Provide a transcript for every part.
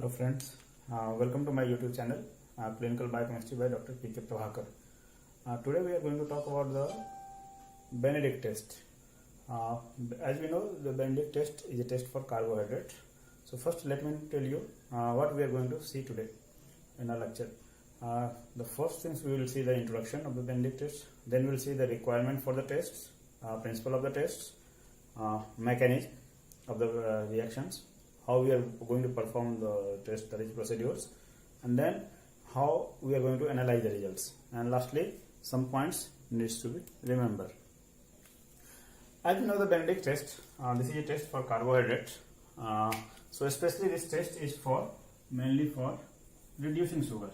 Hello friends, welcome to my YouTube channel, Clinical Biochemistry by Dr. P.K. Prabhakar. Today we are going to talk about the Benedict test. As we know, the Benedict test is a test for carbohydrate. So first let me tell you what we are going to see today in our lecture. The first things we will see the introduction of the Benedict test, then we will see the requirement for the tests, principle of the tests, mechanism of the reactions, how we are going to perform the test procedures, and then how we are going to analyze the results, and lastly some points needs to be remembered. As you know, the Benedict test, this is a test for carbohydrates. So especially this test is for mainly for reducing sugar.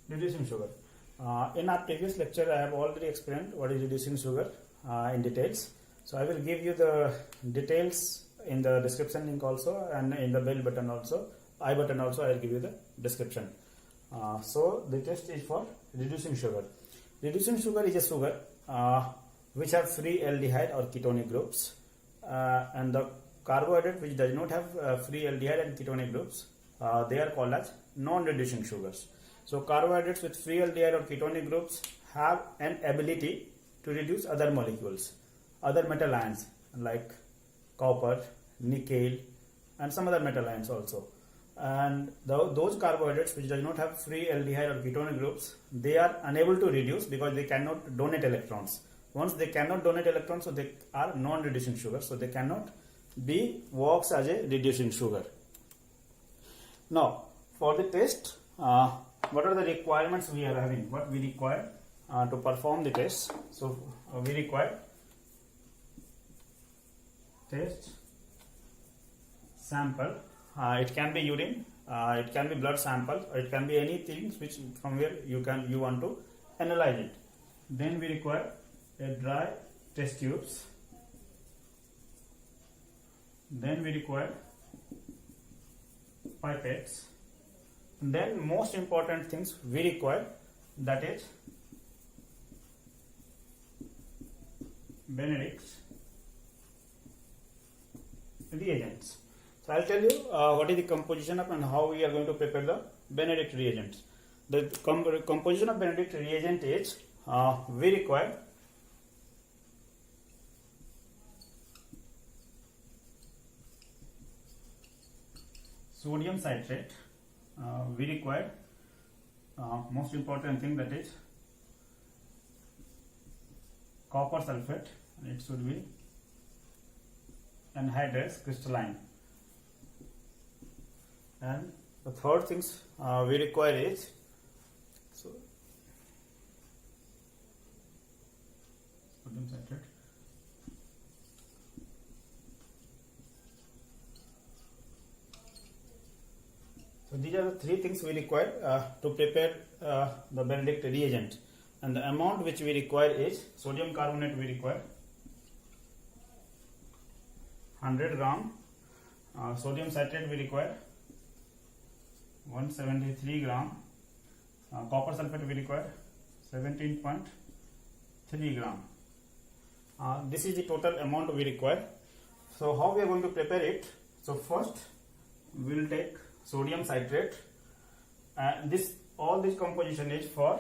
Reducing sugar. In our previous lecture, I have already explained what is reducing sugar in details. So I will give you the details in the description link also, and in the bell button also, I button also I will give you the description. So the test is for reducing sugar. Reducing sugar is a sugar which have free aldehyde or ketonic groups, and the carbohydrate which does not have free aldehyde and ketonic groups, they are called as non-reducing sugars. So carbohydrates with free aldehyde or ketonic groups have an ability to reduce other molecules, other metal ions like copper, nickel, and some other metal ions also. And those carbohydrates which does not have free aldehyde or ketonic groups, they are unable to reduce because they cannot donate electrons. Once they cannot donate electrons, so they are non-reducing sugar, so they cannot be works as a reducing sugar. Now for the test, what are the requirements we are having? What we require to perform the test? So we require test sample. It can be urine, it can be blood sample, or it can be anything which from where you want to analyze it. Then we require a dry test tubes. Then we require pipettes. And then most important things we require, that is Benedict's reagents. So I'll tell you what is the composition of and how we are going to prepare the Benedict reagents. The composition of Benedict reagent is we require sodium citrate, we require most important thing, that is copper sulfate, and it should be anhydrous crystalline. And the third things we require is sodium citrate. So these are the three things we require to prepare the Benedict reagent, and the amount which we require is sodium carbonate we require 100 gram, sodium citrate we require 173 gram, copper sulfate we require 17.3 gram. This is the total amount we require. So how we are going to prepare it? So first we will take sodium citrate, and all this composition is for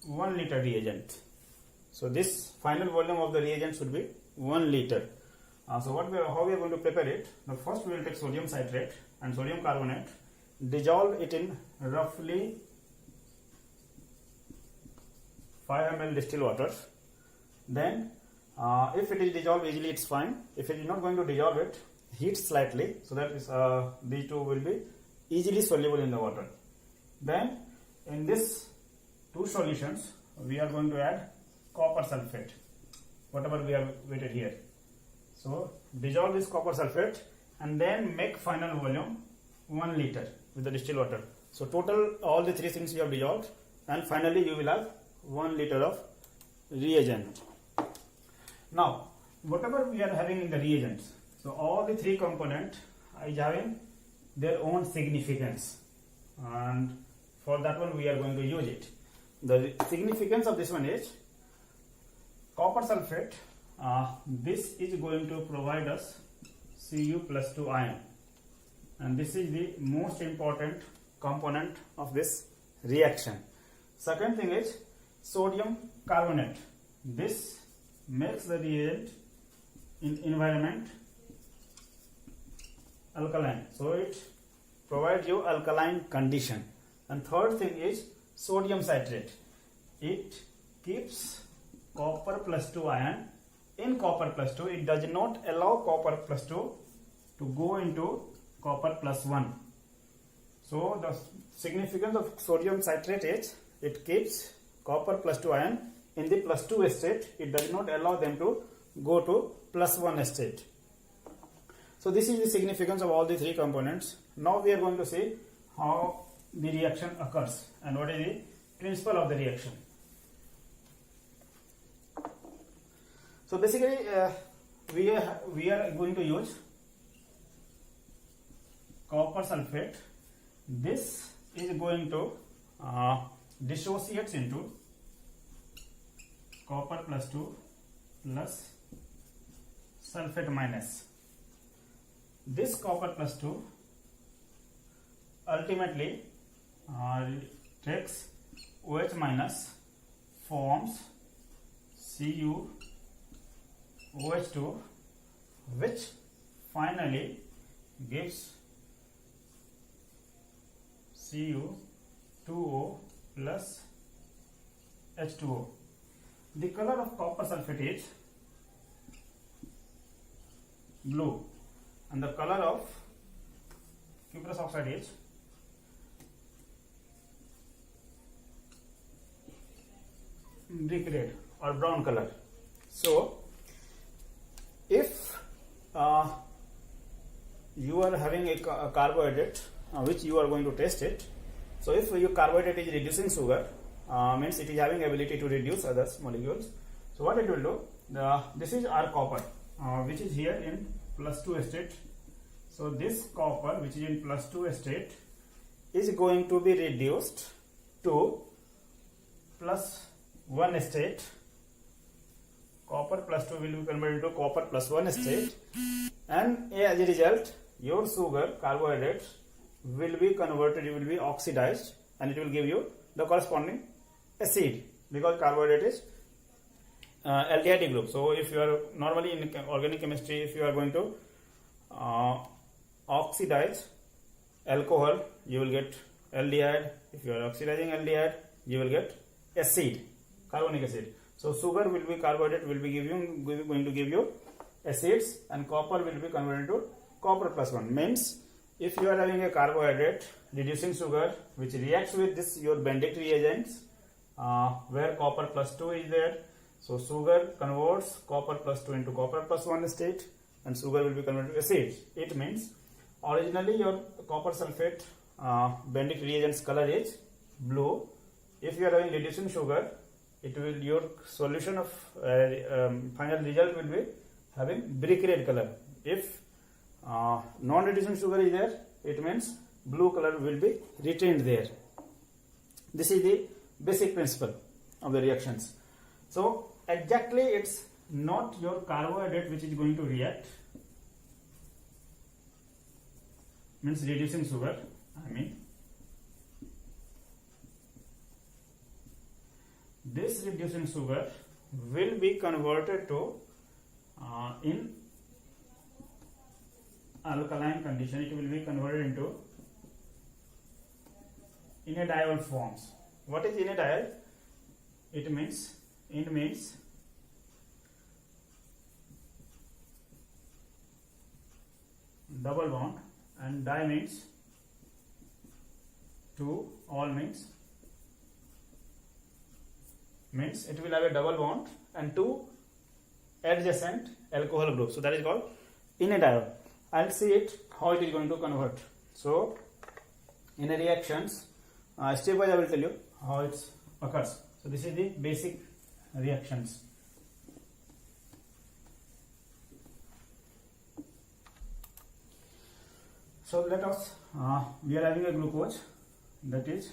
1 liter reagent. So this final volume of the reagent should be 1 liter. So how we are going to prepare it? Now first we will take sodium citrate and sodium carbonate, dissolve it in roughly 5 ml distilled water. Then if it is dissolved easily, it's fine. If it is not going to dissolve it, heat slightly, so that is these two will be easily soluble in the water. Then in this two solutions we are going to add copper sulfate, whatever we have waited here. So dissolve this copper sulfate and then make final volume 1 liter with the distilled water. So total all the three things you have dissolved, and finally you will have 1 liter of reagent. Now whatever we are having in the reagents, so all the three components is having their own significance, and for that one we are going to use it. The significance of this one is copper sulfate this is going to provide us Cu plus 2 ion, and this is the most important component of this reaction. Second thing is sodium carbonate. This makes the reagent in environment alkaline, so it provides you alkaline condition. And third thing is sodium citrate. It keeps copper plus 2 ion in copper plus 2. It does not allow copper plus 2 to go into copper plus 1. So the significance of sodium citrate is it keeps copper plus 2 ion in the plus 2 state. It does not allow them to go to plus 1 state. So this is the significance of all the three components. Now we are going to see how the reaction occurs and what is the principle of the reaction. So basically we are going to use copper sulfate. This is going to dissociates into copper plus 2 plus sulfate minus. This copper plus 2 ultimately takes OH minus, forms CuOH2, which finally gives Cu2O plus H2O. The color of copper sulfate is blue, and the color of cuprous oxide is brick red or brown color. So if you are having a carbohydrate which you are going to test it, so if your carbohydrate is reducing sugar, means it is having ability to reduce other molecules. So what it will do, this is our copper which is here in plus 2 state. So this copper which is in plus 2 state is going to be reduced to plus 1 state. Copper plus 2 will be converted to copper plus 1 state, and as a result your sugar carbohydrate will be converted, it will be oxidized, and it will give you the corresponding acid, because carbohydrate is aldehyde group. So if you are normally in organic chemistry, if you are going to oxidize alcohol, you will get aldehyde. If you are oxidizing aldehyde, you will get acid, carbonic acid. So sugar will be carbohydrate will be going to give you acids, and copper will be converted to copper plus 1. Means if you are having a carbohydrate reducing sugar which reacts with this your Benedict reagents where copper plus 2 is there, so sugar converts copper plus 2 into copper plus 1 state, and sugar will be converted to acid. It means originally your copper sulfate Benedict reagents color is blue. If you are having reducing sugar, it will, your solution of final result will be having brick red color. If non-reducing sugar is there, it means blue color will be retained there. This is the basic principle of the reactions. So exactly it's not your carbohydrate which is going to react, means reducing sugar, this reducing sugar will be converted to in alkaline condition, it will be converted into enediol forms. What is enediol? It means double bond, and di means two, all means it will have a double bond and two adjacent alcohol groups. So that is called enediol. I'll see it how it is going to convert. So in a reactions, step by step I will tell you how it occurs. So this is the basic reactions. So let us, we are having a glucose, that is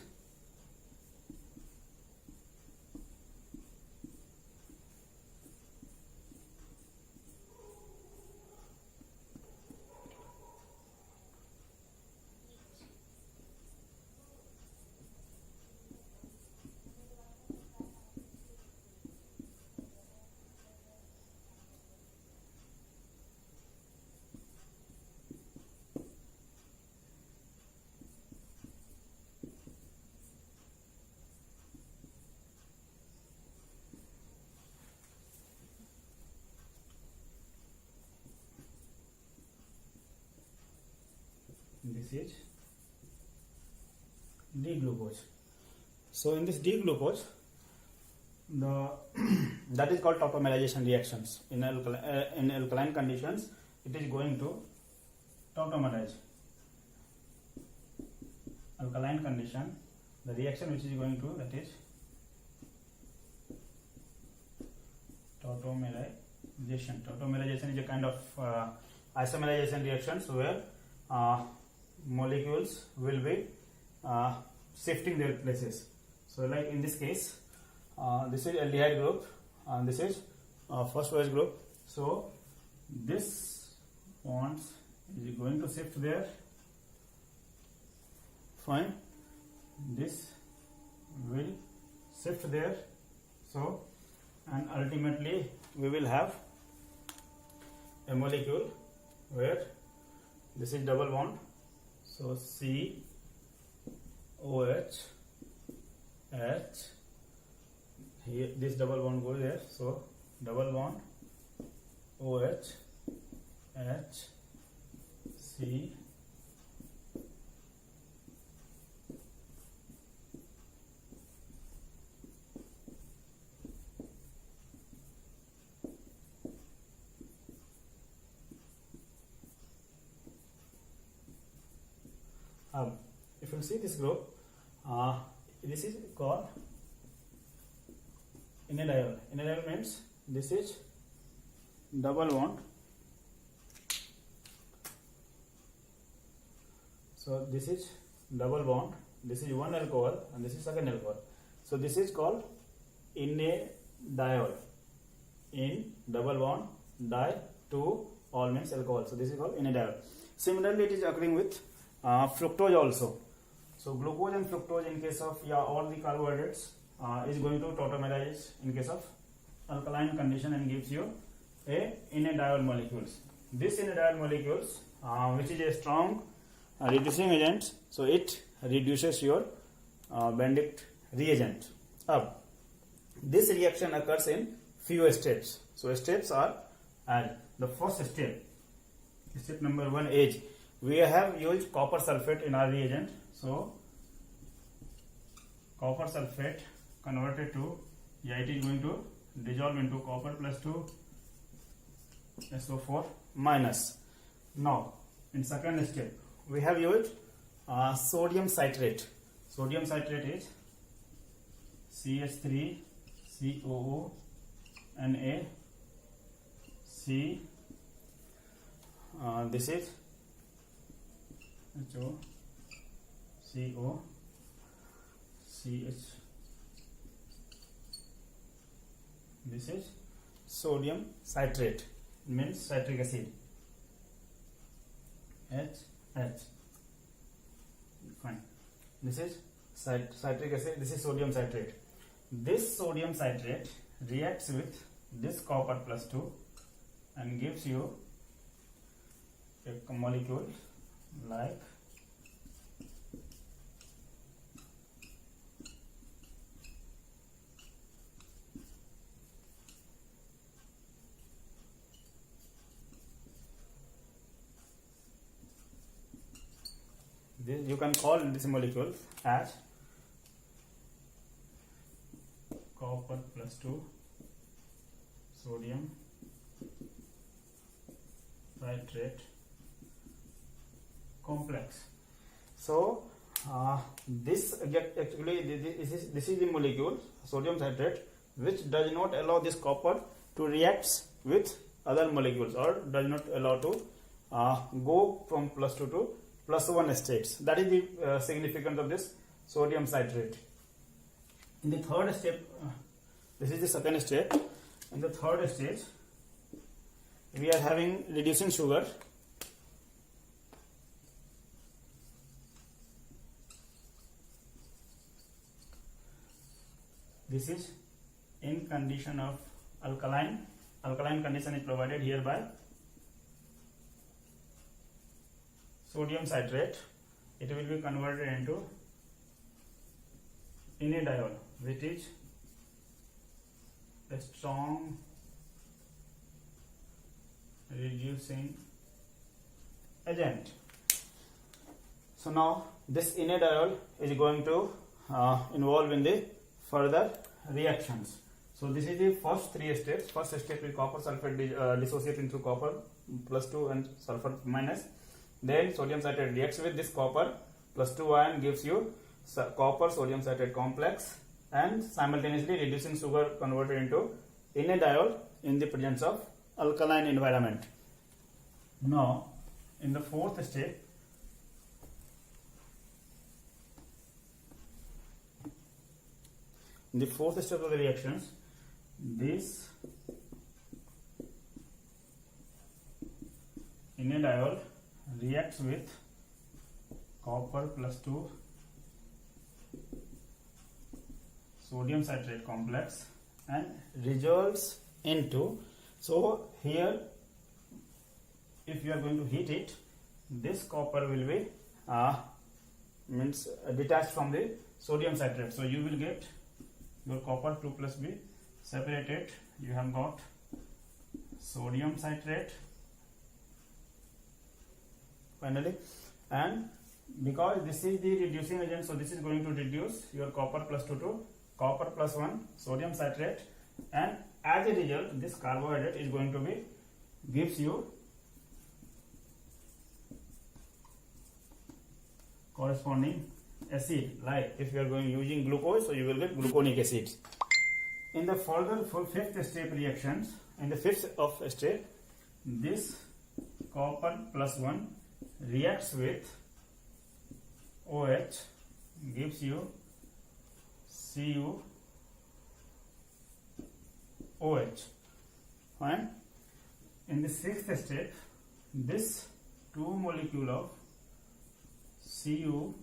this is D-glucose. So in this D-glucose, the that is called tautomerization reactions. In alkaline conditions, it is going to tautomerize. Alkaline condition, the reaction which is going to, that is tautomerization. Tautomerization is a kind of isomerization reactions where molecules will be shifting their places. So like in this case, this is aldehyde group and this is phosphorus group. So this bonds is going to shift there. Fine. This will shift there. So and ultimately we will have a molecule where this is double bond. So C OH H, here this double bond goes there. So double bond OH H C if you see this group, this is called enediol. Enediol means this is double bond. So this is double bond. This is one alcohol and this is second alcohol. So this is called enediol. In double bond di two all means alcohol. So this is called enediol. Similarly, it is occurring with fructose also. So glucose and fructose in case of all the carbohydrates is going to tautomerize in case of alkaline condition and gives you a enediol molecules. This enediol molecules which is a strong reducing agent, so it reduces your Benedict reagent. This reaction occurs in few steps. So steps are, and the first step number 1 is we have used copper sulfate in our reagent. So copper sulfate converted to, it is going to dissolve into copper plus 2 SO4 minus. Now in second step we have used sodium citrate. Sodium citrate is CH3 COO Na C. This is HO CO CH. This is sodium citrate, means citric acid. H. Fine. This is citric acid. This is sodium citrate. This sodium citrate reacts with this copper plus 2 and gives you a molecule like this. You can call this molecule as copper plus 2 sodium citrate complex. So this actually this is the molecule sodium citrate which does not allow this copper to react with other molecules or does not allow to go from plus 2 to plus 1 states. That is the significance of this sodium citrate. In the third step, this is the second step. In the third stage, we are having reducing sugar. This is in condition of alkaline. Alkaline condition is provided here by sodium citrate. It will be converted into enediol, which is a strong reducing agent. So now this enediol is going to involve in the further reactions. So this is the first three steps. First step is copper sulfate dissociate into copper +2 and sulfur minus. Then sodium citrate reacts with this copper +2 ion, gives you copper sodium citrate complex, and simultaneously reducing sugar converted into enediol in the presence of alkaline environment. Now in the fourth step, in the fourth step of the reactions, this enediol reacts with copper +2 sodium citrate complex and results into, so here if you are going to heat it, this copper will be detached from the sodium citrate, so you will get your copper 2 plus B separated. You have got sodium citrate finally, and because this is the reducing agent, so this is going to reduce your copper +2 to copper +1 sodium citrate, and as a result this carbohydrate is going to be gives you corresponding acid. Like if you are going using glucose, so you will get gluconic acid. In the further fifth step reactions, in the fifth of step, this copper +1 reacts with OH, gives you CuOH. Fine. In the sixth step, this 2 molecule of CuOH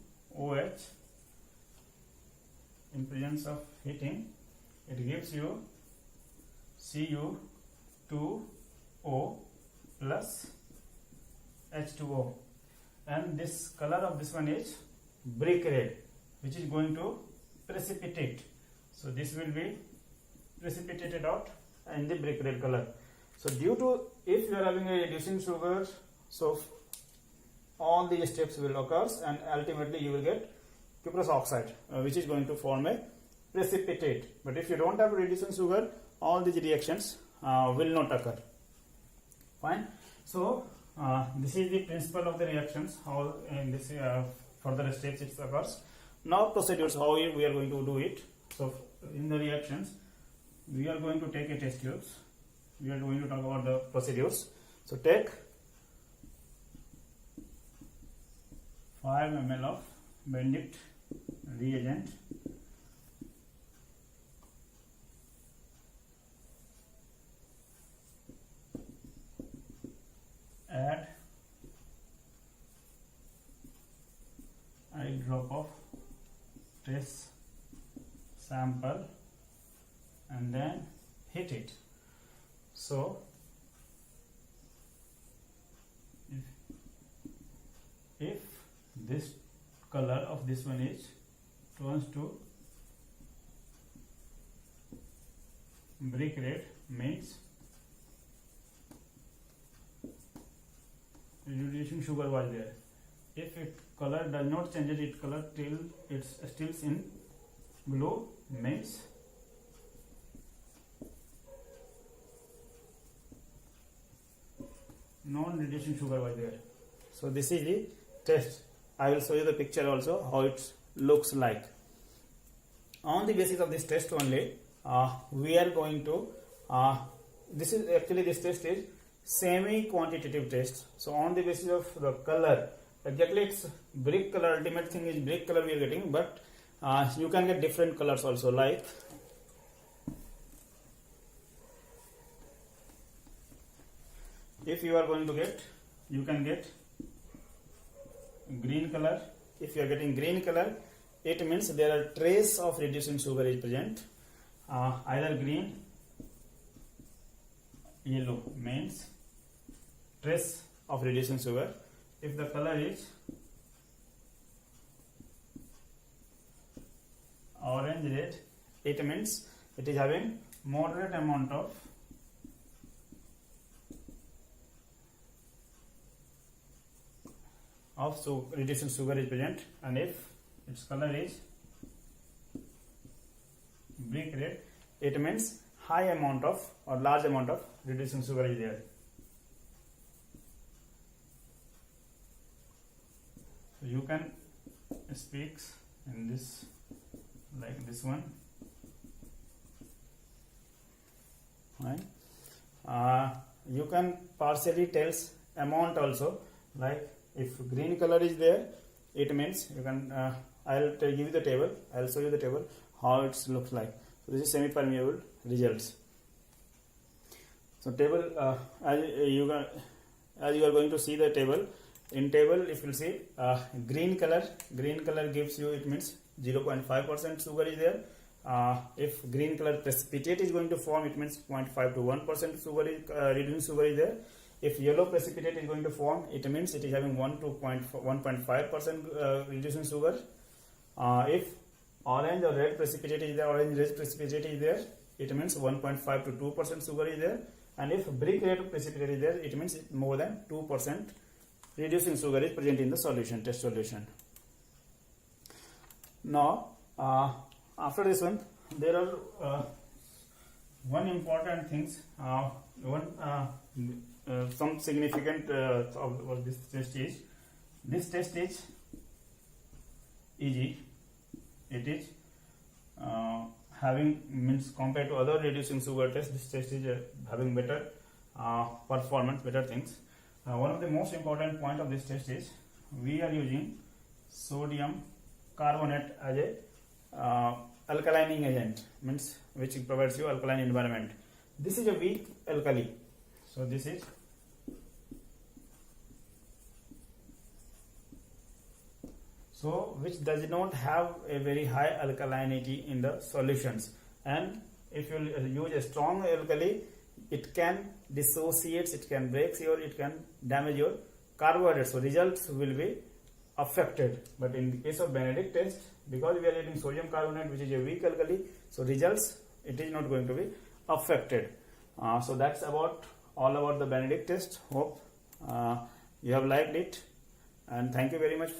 in presence of heating, it gives you Cu2O plus H2O, and this color of this one is brick red, which is going to precipitate. So this will be precipitated out in the brick red color. So due to, if you are having a reducing sugar, so all these steps will occur and ultimately you will get cuprous oxide, which is going to form a precipitate. But if you don't have reducing sugar, all these reactions will not occur. Fine. So this is the principle of the reactions, how in this further steps it occurs. Now procedures, how we are going to do it. So in the reactions, we are going to take a test tubes. We are going to talk about the procedures. So take 5 ml of Benedict reagent, add a drop of test sample and then heat it. So if this color of this one is turns to brick red, means reducing sugar was there. If it color does not change its color till it's still in blue, means non-reducing sugar was there. So this is the test. I will show you the picture also how it looks like. On the basis of this test only, we are going to this test is semi-quantitative test. So on the basis of the color, exactly it's brick color, ultimate thing is brick color we are getting, but you can get different colors also, like if you are going to get, you can get green color. If you are getting green color, it means there are trace of reducing sugar is present, either green, yellow means trace of reducing sugar. If the color is orange red, it means it is having moderate amount of of reducing sugar is present, and if its color is brick red, it means high amount of or large amount of reducing sugar is there. So you can speak in this like this one, right? You can partially tells amount also, like if green color is there, it means you can I'll give you the table, I'll show you the table how it looks like. So this is semi-permeable results. So table as you are going to see the table. In table, if you see green color gives you, it means 0.5% sugar is there. If green color precipitate is going to form, it means 0.5 to 1% sugar is reducing sugar is there. If yellow precipitate is going to form, it means it is having 1 to 1.5% reducing sugar. If orange or red precipitate is there, orange red precipitate is there, it means 1.5 to 2% sugar is there. And if brick red precipitate is there, it means more than 2% reducing sugar is present in the solution, test solution. Now, after this one, there are one important things, some significant of this test is, this test is easy. It is having, means compared to other reducing sugar tests, this test is having better performance, better things. One of the most important point of this test is we are using sodium carbonate as a alkalining agent, means which provides you alkaline environment. This is a weak alkali, so this is which does not have a very high alkalinity in the solutions, and if you use a strong alkali, it can dissociate, it can break it can damage your carbohydrates, so results will be affected. But in the case of Benedict test, because we are using sodium carbonate, which is a weak alkali, so results, it is not going to be affected. So that's all about the Benedict test. Hope you have liked it, and thank you very much.